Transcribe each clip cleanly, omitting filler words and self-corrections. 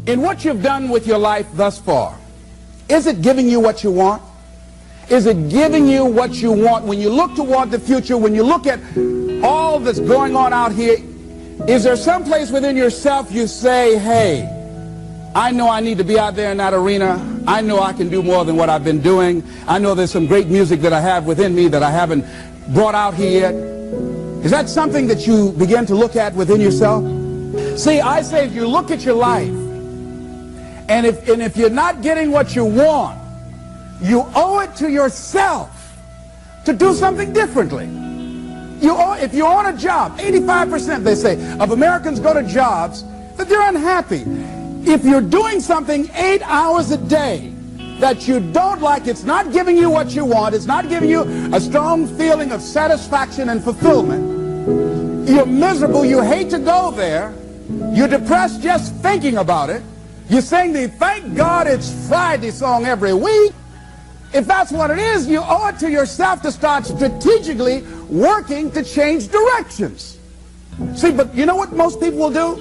In what you've done with your life thus far, is it giving you what you want? Is it giving you what you want? When you look toward the future, when you look at all that's going on out here, is there some place within yourself you say, hey, I know I need to be out there in that arena. I know I can do more than what I've been doing. I know there's some great music that I have within me that I haven't brought out here yet. Is that something that you begin to look at within yourself? See, I say if you look at your life, and if you're not getting what you want, you owe it to yourself to do something differently. If you're on a job, 85% they say of Americans go to jobs that they're unhappy. If you're doing something 8 hours a day that you don't like, it's not giving you what you want, it's not giving you a strong feeling of satisfaction and fulfillment, you're miserable, you hate to go there, you're depressed just thinking about it, you sing the "Thank God It's Friday" song every week. If that's what it is, you owe it to yourself to start strategically working to change directions. See, but you know what most people will do?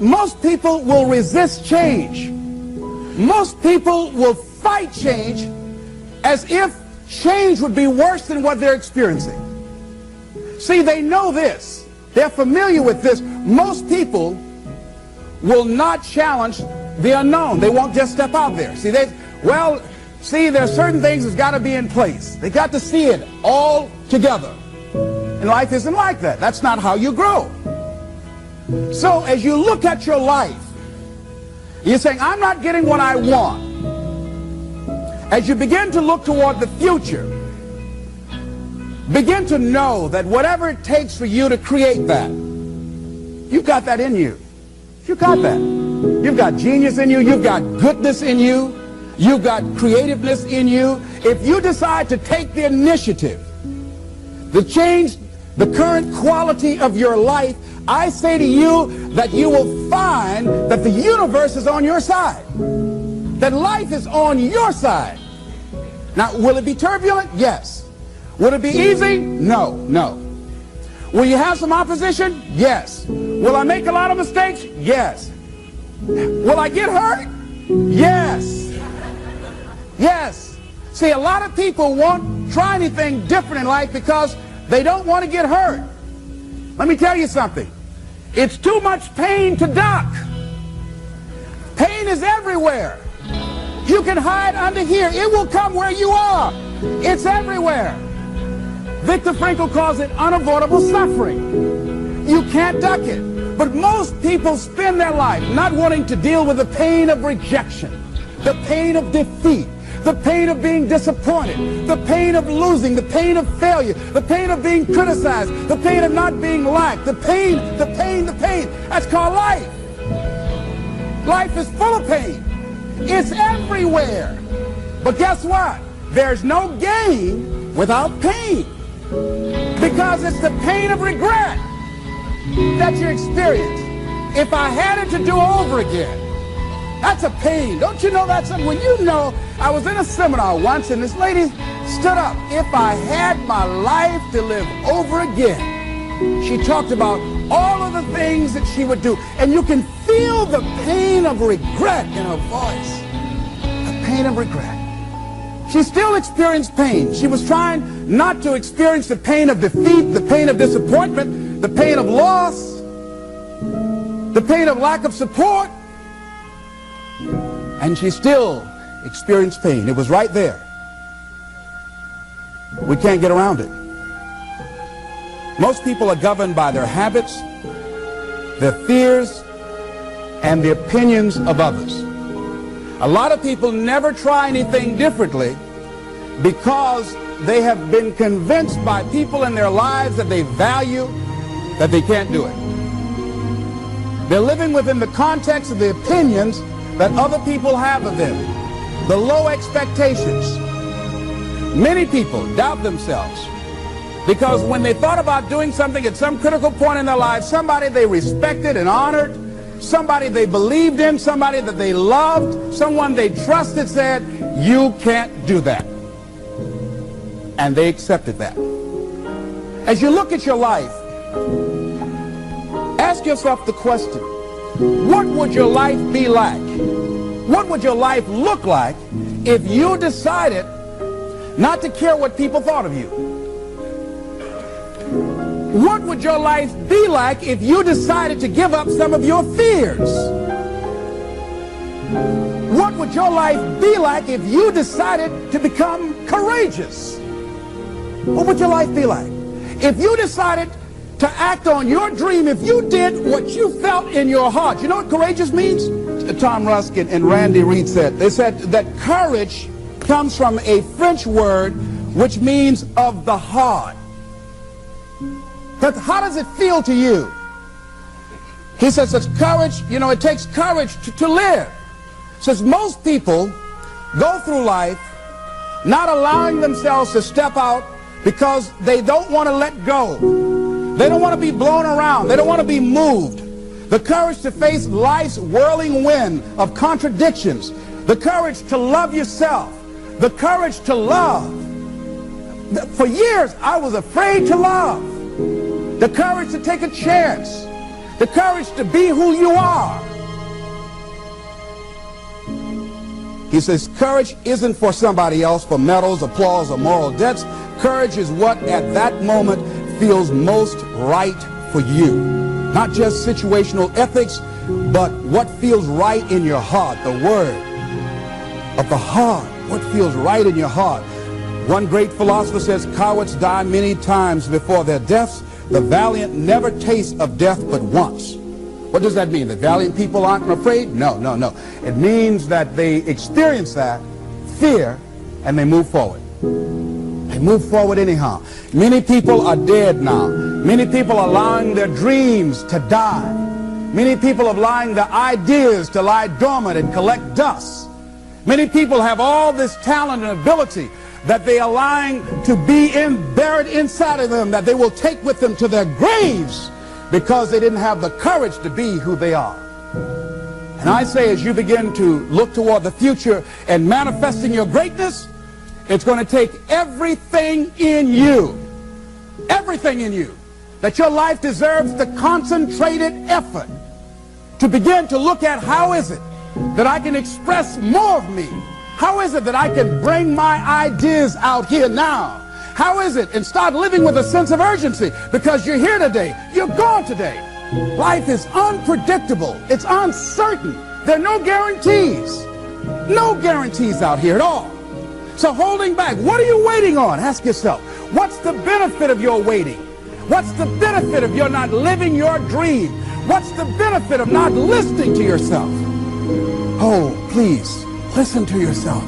Most people will resist change. Most people will fight change as if change would be worse than what they're experiencing. See, they know this. They're familiar with this. Most people will not challenge the unknown. They won't just step out there. See, there's certain things that's got to be in place. They got to see it all together. And life isn't like that. That's not how you grow. So as you look at your life, you're saying, I'm not getting what I want. As you begin to look toward the future, begin to know that whatever it takes for you to create that, you've got that in you. You've got that. You've got genius in you. You've got goodness in you. You've got creativeness in you. If you decide to take the initiative to change the current quality of your life, I say to you that you will find that the universe is on your side, that life is on your side. Now, will it be turbulent? Yes. Will it be easy? No, no. Will you have some opposition? Yes. Will I make a lot of mistakes? Yes. Will I get hurt? Yes. Yes. See, a lot of people won't try anything different in life because they don't want to get hurt. Let me tell you something. It's too much pain to duck. Pain is everywhere. You can hide under here. It will come where you are. It's everywhere. Viktor Frankl calls it unavoidable suffering. You can't duck it. But most people spend their life not wanting to deal with the pain of rejection, the pain of defeat, the pain of being disappointed, the pain of losing, the pain of failure, the pain of being criticized, the pain of not being liked, the pain. That's called life. Life is full of pain. It's everywhere. But guess what? There's no gain without pain. Because it's the pain of regret that you experience. If I had it to do over again, that's a pain. Don't you know that's something? When you know, I was in a seminar once and this lady stood up. If I had my life to live over again, she talked about all of the things that she would do. And you can feel the pain of regret in her voice. The pain of regret. She still experienced pain. She was trying not to experience the pain of defeat, the pain of disappointment, the pain of loss, the pain of lack of support. And she still experienced pain. It was right there. We can't get around it. Most people are governed by their habits, their fears, and the opinions of others. A lot of people never try anything differently because they have been convinced by people in their lives that they value that they can't do it. They're living within the context of the opinions that other people have of them, the low expectations. Many people doubt themselves because when they thought about doing something at some critical point in their lives, somebody they respected and honored, somebody they believed in, somebody that they loved, someone they trusted said, you can't do that. And they accepted that. As you look at your life, ask yourself the question, What would your life be like? What would your life look like if you decided not to care what people thought of you? What would your life be like if you decided to give up some of your fears? What would your life be like if you decided to become courageous? What would your life be like? If you decided to act on your dream, if you did what you felt in your heart. You know what courageous means? Tom Ruskin and Randy Reed said, they said that courage comes from a French word which means of the heart. But how does it feel to you? He says it's courage, you know, it takes courage to live. Says most people go through life not allowing themselves to step out because they don't want to let go. They don't want to be blown around. They don't want to be moved. The courage to face life's whirling wind of contradictions. The courage to love yourself. The courage to love. For years, I was afraid to love. The courage to take a chance. The courage to be who you are. He says courage isn't for somebody else, for medals, applause, or moral debts. Courage is what at that moment feels most right for you. Not just situational ethics, but what feels right in your heart. The word of the heart. What feels right in your heart. One great philosopher says, cowards die many times before their deaths. The valiant never taste of death but once. What does that mean? That valiant people aren't afraid? No, no, no. It means that they experience that fear and they move forward. They move forward anyhow. Many people are dead now. Many people are allowing their dreams to die. Many people are allowing their ideas to lie dormant and collect dust. Many people have all this talent and ability that they are allowing to be buried inside of them, that they will take with them to their graves because they didn't have the courage to be who they are. And I say, as you begin to look toward the future and manifesting your greatness, it's going to take everything in you, that your life deserves the concentrated effort to begin to look at how is it that I can express more of me? How is it that I can bring my ideas out here now? How is it? And start living with a sense of urgency, because you're here today, you're gone today. Life is unpredictable. It's uncertain. There are no guarantees. No guarantees out here at all. So holding back, what are you waiting on? Ask yourself, what's the benefit of your waiting? What's the benefit of your not living your dream? What's the benefit of not listening to yourself? Oh, please, listen to yourself.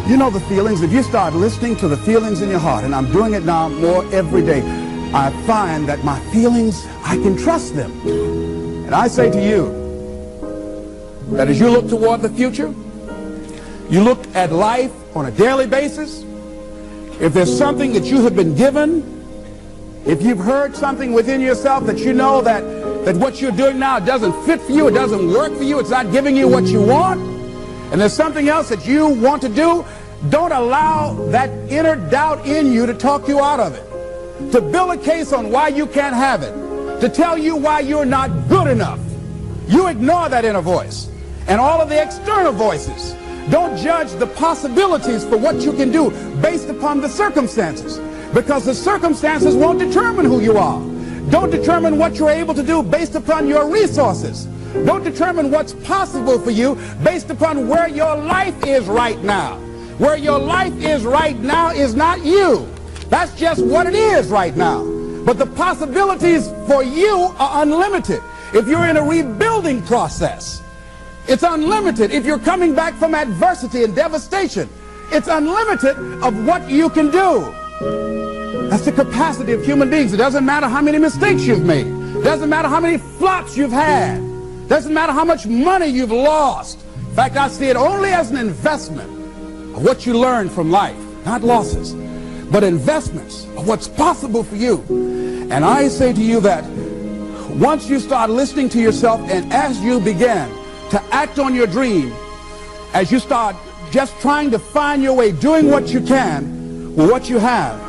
You know the feelings. If you start listening to the feelings in your heart, and I'm doing it now more every day, I find that my feelings, I can trust them. And I say to you that as you look toward the future, you look at life on a daily basis, if there's something that you have been given, if you've heard something within yourself that you know that what you're doing now doesn't fit for you, it doesn't work for you, it's not giving you what you want, and there's something else that you want to do, don't allow that inner doubt in you to talk you out of it, to build a case on why you can't have it, to tell you why you're not good enough. You ignore that inner voice and all of the external voices. Don't judge the possibilities for what you can do based upon the circumstances, because the circumstances won't determine who you are. Don't determine what you're able to do based upon your resources. Don't determine what's possible for you based upon where your life is right now. Where your life is right now is not you. That's just what it is right now. But the possibilities for you are unlimited. If you're in a rebuilding process, it's unlimited. If you're coming back from adversity and devastation, it's unlimited of what you can do. That's the capacity of human beings. It doesn't matter how many mistakes you've made. It doesn't matter how many flops you've had. It doesn't matter how much money you've lost. In fact, I see it only as an investment of what you learn from life. Not losses, but investments of what's possible for you. And I say to you that once you start listening to yourself, and as you begin to act on your dream, as you start just trying to find your way, doing what you can with what you have,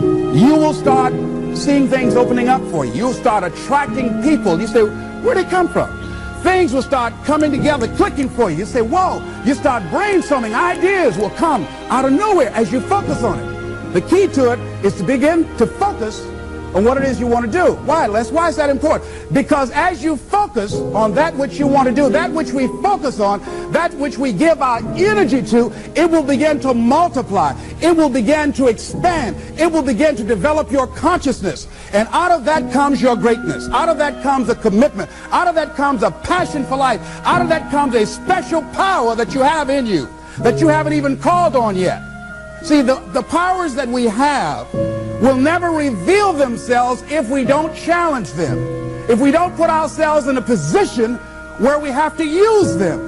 you will start seeing things opening up for you. You'll start attracting people. You say, Where'd it come from? Things will start coming together, clicking for you. You say, whoa, you start brainstorming. Ideas will come out of nowhere as you focus on it. The key to it is to begin to focus on what it is you want to do. Why, Les? Why is that important? Because as you focus on that which you want to do, that which we focus on, that which we give our energy to, it will begin to multiply. It will begin to expand. It will begin to develop your consciousness. And out of that comes your greatness. Out of that comes a commitment. Out of that comes a passion for life. Out of that comes a special power that you have in you that you haven't even called on yet. See, the powers that we have will never reveal themselves if we don't challenge them, if we don't put ourselves in a position where we have to use them.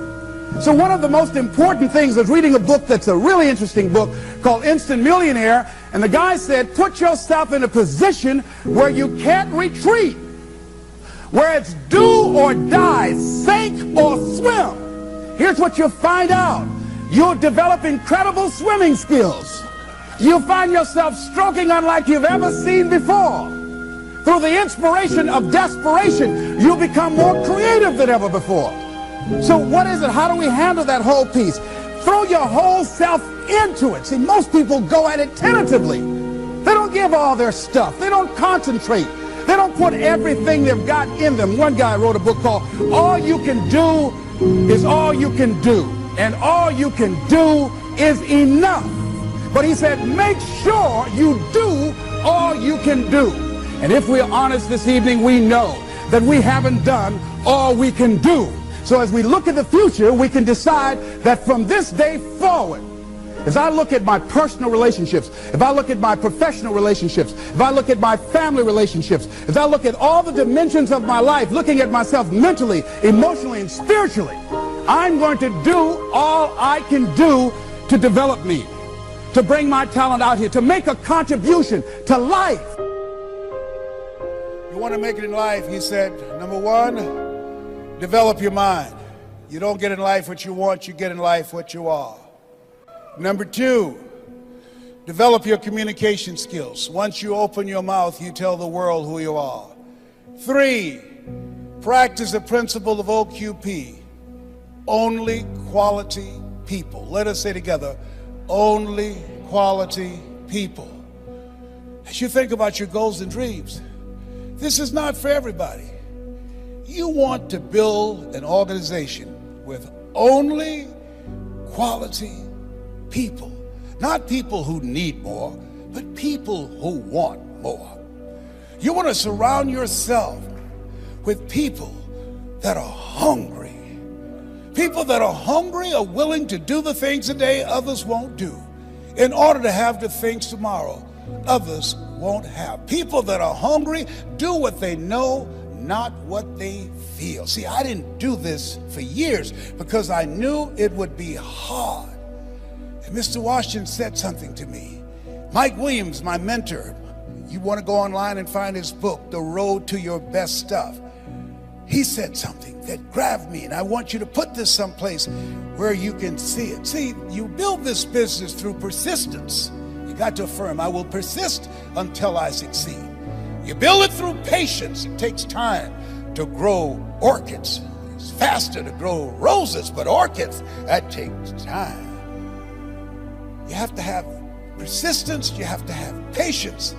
So one of the most important things is reading a book that's a really interesting book called Instant Millionaire, and the guy said, put yourself in a position where you can't retreat, where it's do or die, sink or swim. Here's what you'll find out. You'll develop incredible swimming skills. You'll find yourself stroking unlike you've ever seen before. Through the inspiration of desperation, you'll become more creative than ever before. So what is it? How do we handle that whole piece? Throw your whole self into it. See, most people go at it tentatively. They don't give all their stuff. They don't concentrate. They don't put everything they've got in them. One guy wrote a book called All You Can Do Is All You Can Do. And all you can do is enough. But he said, make sure you do all you can do. And if we're honest this evening, we know that we haven't done all we can do. So as we look at the future, we can decide that from this day forward, as I look at my personal relationships, if I look at my professional relationships, if I look at my family relationships, if I look at all the dimensions of my life, looking at myself mentally, emotionally, and spiritually, I'm going to do all I can do to develop me, to bring my talent out here, to make a contribution to life. You want to make it in life, he said, number one, develop your mind. You don't get in life what you want, you get in life what you are. Number two, develop your communication skills. Once you open your mouth, you tell the world who you are. Three, practice the principle of OQP. Only quality people. Let us say together, only quality people. As you think about your goals and dreams, this is not for everybody. You want to build an organization with only quality people. Not people who need more, but people who want more. You want to surround yourself with people that are hungry. People that are hungry are willing to do the things today others won't do in order to have the things tomorrow others won't have. People that are hungry do what they know, not what they feel. See, I didn't do this for years because I knew it would be hard. And Mr. Washington said something to me. Mike Williams, my mentor, you want to go online and find his book, The Road to Your Best Stuff. He said something that grabbed me, and I want you to put this someplace where you can see it. See, you build this business through persistence. You got to affirm, I will persist until I succeed. You build it through patience. It takes time to grow orchids. It's faster to grow roses, but orchids, that takes time. You have to have persistence, you have to have patience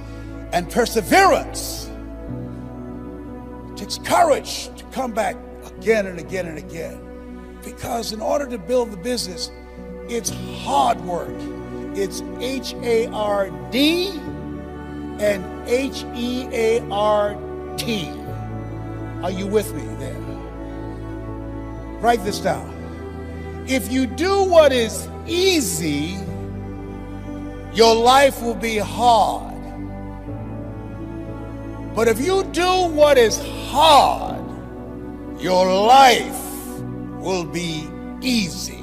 and perseverance. It takes courage to come back again and again and again. Because in order to build the business, it's hard work. It's H-A-R-D and H-E-A-R-T. Are you with me there? Write this down. If you do what is easy, your life will be hard. But if you do what is hard, your life will be easy.